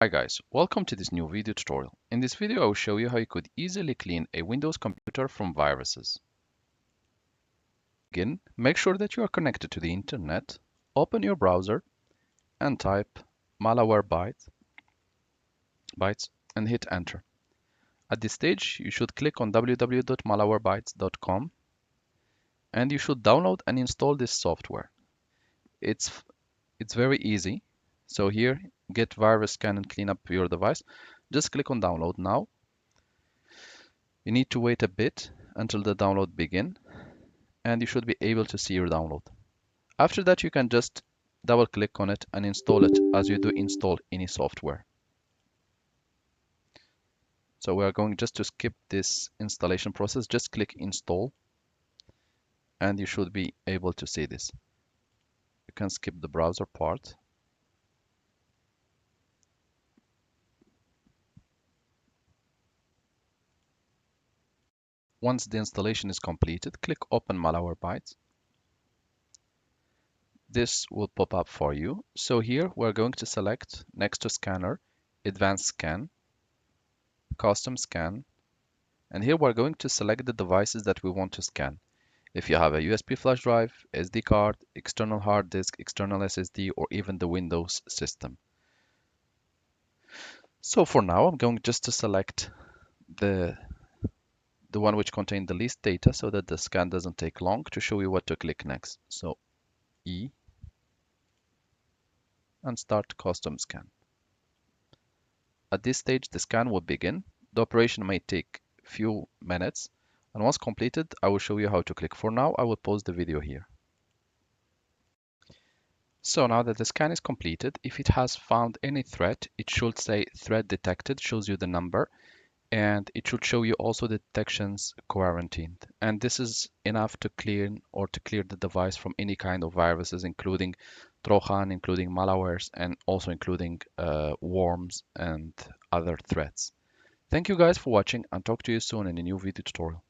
Hi guys, welcome to this new video tutorial. In this video I will show you how you could easily clean a Windows computer from viruses. Again, make sure that you are connected to the internet, open your browser and type Malwarebytes and hit enter. At this stage you should click on www.malwarebytes.com and you should download and install this software. It's very easy. So here, get virus scan and clean up your device. Just click on download now. You need to wait a bit until the download begin and you should be able to see your download. After that, you can just double click on it and install it as you do install any software. So we are going just to skip this installation process. Just click install and you should be able to see this. You can skip the browser part. Once the installation is completed, click open Malwarebytes. This will pop up for you. So here we're going to select next to scanner, advanced scan, custom scan, and here we're going to select the devices that we want to scan. If you have a USB flash drive, SD card, external hard disk, external SSD, or even the Windows system. So for now, I'm going just to select the one which contains the least data so that the scan doesn't take long to show you what to click next. So E and start custom scan. At this stage, the scan will begin. The operation may take few minutes, and once completed, I will show you how to click. For now, I will pause the video here. So now that the scan is completed, if it has found any threat, it should say threat detected, shows you the number, and it should show you also the detections quarantined. And this is enough to clean or to clear the device from any kind of viruses, including trojan, including malwares, and also including worms and other threats. Thank you guys for watching and talk to you soon in a new video tutorial.